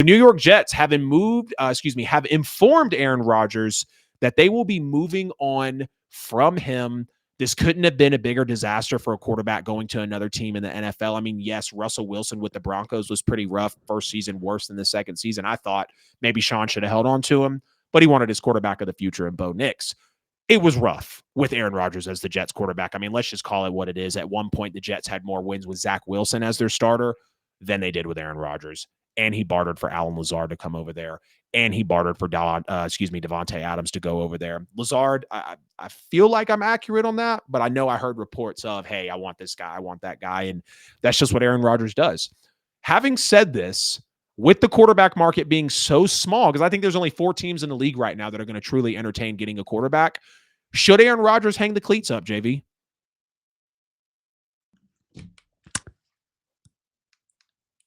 New York Jets have informed Aaron Rodgers that they will be moving on from him. This couldn't have been a bigger disaster for a quarterback going to another team in the NFL. I mean, yes, Russell Wilson with the Broncos was pretty rough. First season, worse than the second season. I thought maybe Sean should have held on to him, but he wanted his quarterback of the future in Bo Nix. It was rough with Aaron Rodgers as the Jets quarterback. I mean, let's just call it what it is. At one point, the Jets had more wins with Zach Wilson as their starter than they did with Aaron Rodgers. And he bartered for Alan Lazard to come over there. And he bartered for Devontae Adams to go over there. Lazard, I feel like I'm accurate on that, but I know I heard reports of, hey, I want this guy, I want that guy, and that's just what Aaron Rodgers does. Having said this, with the quarterback market being so small, because I think there's only 4 teams in the league right now that are going to truly entertain getting a quarterback, should Aaron Rodgers hang the cleats up, JV?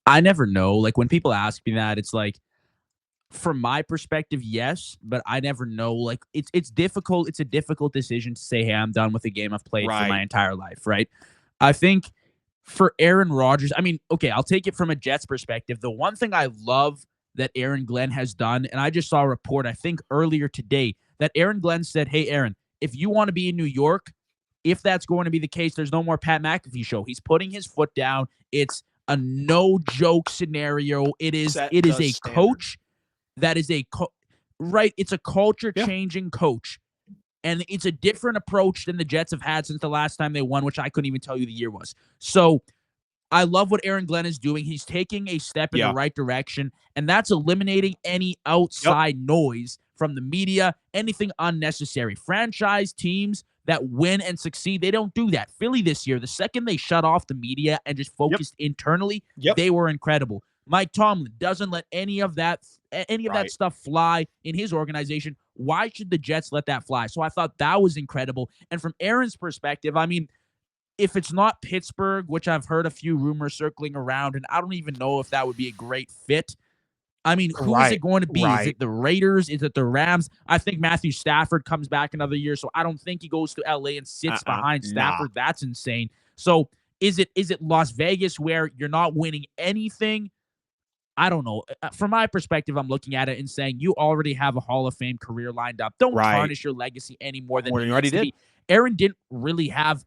I never know. Like, when people ask me that, it's like, from my perspective, yes, but I never know. Like, it's difficult. It's a difficult decision to say, hey, I'm done with the game I've played for my entire life, right? I think for Aaron Rodgers, I mean, okay, I'll take it from a Jets perspective. The one thing I love that Aaron Glenn has done, and I just saw a report, I think earlier today, that Aaron Glenn said, hey, Aaron, if you want to be in New York, if that's going to be the case, there's no more Pat McAfee show. He's putting his foot down. It's a no-joke scenario. It is a coach that is it's a culture-changing coach. And it's a different approach than the Jets have had since the last time they won, which I couldn't even tell you the year was. So I love what Aaron Glenn is doing. He's taking a step in the right direction, and that's eliminating any outside noise from the media, anything unnecessary. Franchise teams that win and succeed, they don't do that. Philly this year, the second they shut off the media and just focused internally, they were incredible. Mike Tomlin doesn't let any of that stuff fly in his organization. Why should the Jets let that fly? So I thought that was incredible. And from Aaron's perspective, I mean, if it's not Pittsburgh, which I've heard a few rumors circling around, and I don't even know if that would be a great fit. I mean, who is it going to be? Is it the Raiders? Is it the Rams? I think Matthew Stafford comes back another year, so I don't think he goes to LA and sits behind Stafford. Nah. That's insane. So is it Las Vegas where you're not winning anything? I don't know. From my perspective, I'm looking at it and saying you already have a Hall of Fame career lined up. Don't tarnish your legacy any more than you already did. Aaron didn't really have.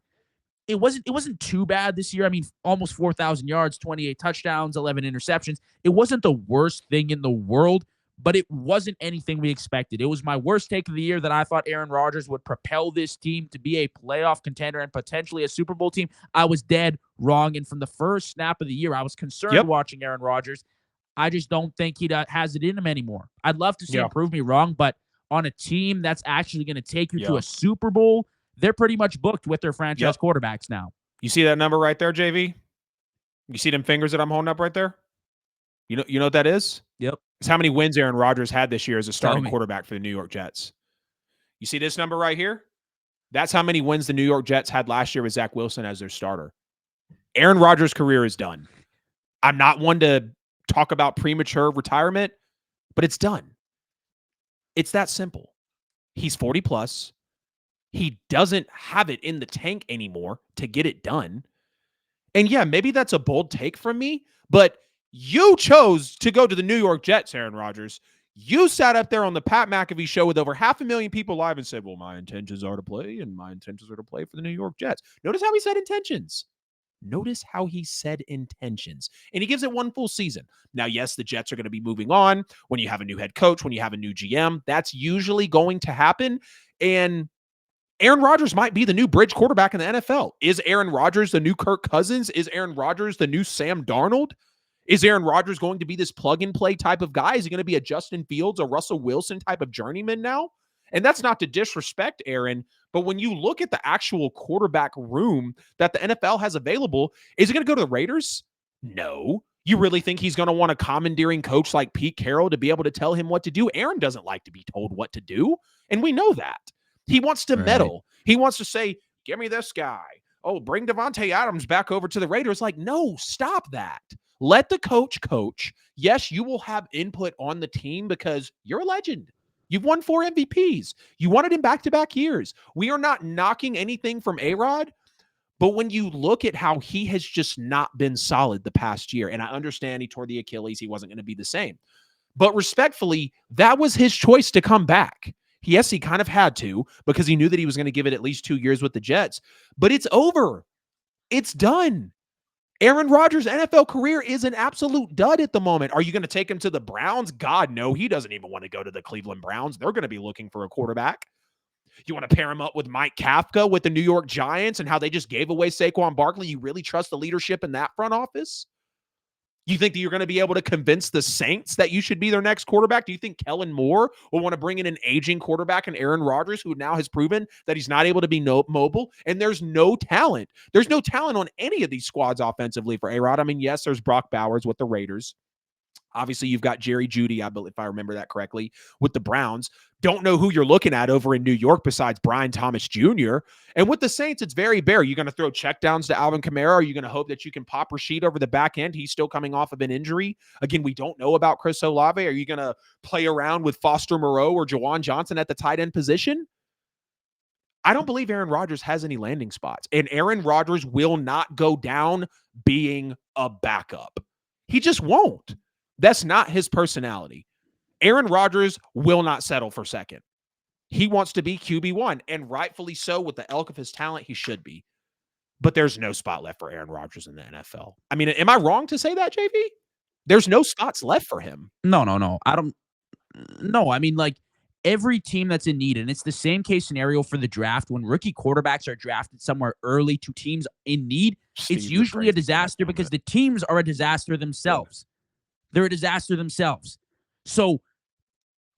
It wasn't too bad this year. I mean, almost 4,000 yards, 28 touchdowns, 11 interceptions. It wasn't the worst thing in the world, but it wasn't anything we expected. It was my worst take of the year that I thought Aaron Rodgers would propel this team to be a playoff contender and potentially a Super Bowl team. I was dead wrong, and from the first snap of the year, I was concerned watching Aaron Rodgers. I just don't think he has it in him anymore. I'd love to see him prove me wrong, but on a team that's actually going to take you to a Super Bowl, they're pretty much booked with their franchise quarterbacks now. You see that number right there, JV? You see them fingers that I'm holding up right there? You know what that is? Yep. It's how many wins Aaron Rodgers had this year as a starting quarterback for the New York Jets. You see this number right here? That's how many wins the New York Jets had last year with Zach Wilson as their starter. Aaron Rodgers' career is done. I'm not one to talk about premature retirement, but it's done. It's that simple. He's 40 plus. He doesn't have it in the tank anymore to get it done. And yeah, maybe that's a bold take from me, but you chose to go to the New York Jets, Aaron Rodgers. You sat up there on the Pat McAfee show with over 500,000 people live and said, well, my intentions are to play, and my intentions are to play for the New York Jets. Notice how he said intentions. Notice how he said intentions. And he gives it one full season. Now, yes, the Jets are going to be moving on when you have a new head coach, when you have a new GM. That's usually going to happen. And Aaron Rodgers might be the new bridge quarterback in the NFL. Is Aaron Rodgers the new Kirk Cousins? Is Aaron Rodgers the new Sam Darnold? Is Aaron Rodgers going to be this plug-and-play type of guy? Is he going to be a Justin Fields or Russell Wilson type of journeyman now? And that's not to disrespect Aaron, but when you look at the actual quarterback room that the NFL has available, is he going to go to the Raiders? No. You really think he's going to want a commandeering coach like Pete Carroll to be able to tell him what to do? Aaron doesn't like to be told what to do, and we know that. He wants to meddle. He wants to say, give me this guy. Oh, bring Devontae Adams back over to the Raiders. Like, no, stop that. Let the coach coach. Yes, you will have input on the team because you're a legend. You've won 4 MVPs. You wanted him back-to-back years. We are not knocking anything from A-Rod, but when you look at how he has just not been solid the past year, and I understand he tore the Achilles, he wasn't going to be the same. But respectfully, that was his choice to come back. Yes, he kind of had to because he knew that he was going to give it at least 2 years with the Jets. But it's over. It's done. Aaron Rodgers' NFL career is an absolute dud at the moment. Are you going to take him to the Browns? God, no. He doesn't even want to go to the Cleveland Browns. They're going to be looking for a quarterback. You want to pair him up with Mike Kafka with the New York Giants and how they just gave away Saquon Barkley? You really trust the leadership in that front office? You think that you're going to be able to convince the Saints that you should be their next quarterback? Do you think Kellen Moore will want to bring in an aging quarterback and Aaron Rodgers, who now has proven that he's not able to be mobile? And there's no talent. There's no talent on any of these squads offensively for A-Rod. I mean, yes, there's Brock Bowers with the Raiders. Obviously, you've got Jerry Jeudy, I believe, if I remember that correctly, with the Browns. Don't know who you're looking at over in New York besides Brian Thomas Jr. And with the Saints, it's very bare. You're going to throw checkdowns to Alvin Kamara? Are you going to hope that you can pop Rashid over the back end? He's still coming off of an injury. Again, we don't know about Chris Olave. Are you going to play around with Foster Moreau or Jawan Johnson at the tight end position? I don't believe Aaron Rodgers has any landing spots. And Aaron Rodgers will not go down being a backup. He just won't. That's not his personality. Aaron Rodgers will not settle for second. He wants to be QB1, and rightfully so. With the elk of his talent, he should be. But there's no spot left for Aaron Rodgers in the NFL. I mean, am I wrong to say that, JV? There's no spots left for him. No. I don't. No, I mean, like, every team that's in need, and it's the same case scenario for the draft. When rookie quarterbacks are drafted somewhere early to teams in need, it's usually a disaster because the teams are a disaster themselves. They're a disaster themselves. So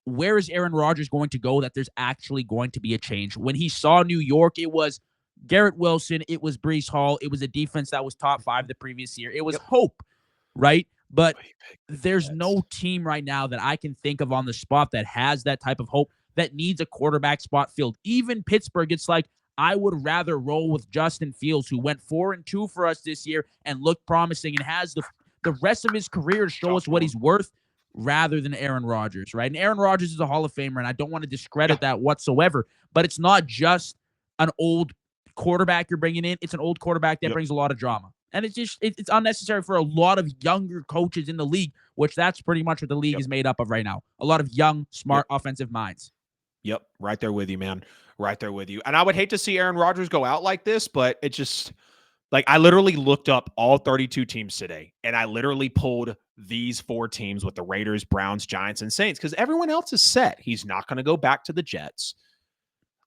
where is Aaron Rodgers going to go that there's actually going to be a change? When he saw New York, it was Garrett Wilson, it was Breece Hall, it was a defense that was top 5 the previous year. It was hope, right? But there's no team right now that I can think of on the spot that has that type of hope, that needs a quarterback spot filled. Even Pittsburgh, it's like, I would rather roll with Justin Fields, who went 4-2 for us this year and looked promising and has the rest of his career to show us what he's worth, rather than Aaron Rodgers, right? And Aaron Rodgers is a Hall of Famer, and I don't want to discredit that whatsoever, but it's not just an old quarterback you're bringing in. It's an old quarterback that brings a lot of drama. And it's unnecessary for a lot of younger coaches in the league, which that's pretty much what the league is made up of right now. A lot of young, smart, offensive minds. Yep, right there with you, man. Right there with you. And I would hate to see Aaron Rodgers go out like this, but it just... Like, I literally looked up all 32 teams today, and I literally pulled these 4 teams with the Raiders, Browns, Giants, and Saints, because everyone else is set. He's not going to go back to the Jets.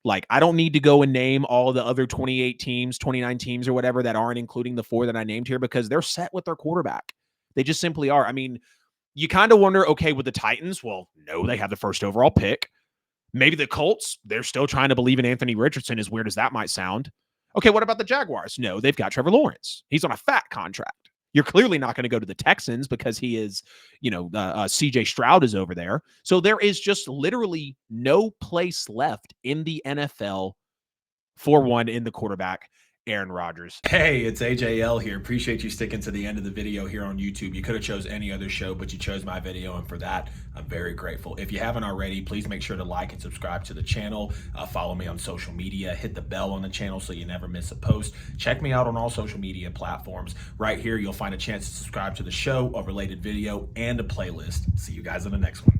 Like, I don't need to go and name all the other 28 teams, 29 teams or whatever that aren't including the 4 that I named here, because they're set with their quarterback. They just simply are. I mean, you kind of wonder, okay, with the Titans, well, no, they have the first overall pick. Maybe the Colts, they're still trying to believe in Anthony Richardson, as weird as that might sound. Okay, what about the Jaguars? No, they've got Trevor Lawrence. He's on a fat contract. You're clearly not going to go to the Texans because he is, CJ Stroud is over there. So there is just literally no place left in the NFL for one in the quarterback, Aaron Rodgers. Hey, it's AJL here. Appreciate you sticking to the end of the video here on YouTube. You could have chose any other show, but you chose my video, and for that, I'm very grateful. If you haven't already, please make sure to like and subscribe to the channel. Follow me on social media. Hit the bell on the channel so you never miss a post. Check me out on all social media platforms. Right here, you'll find a chance to subscribe to the show, a related video, and a playlist. See you guys in the next one.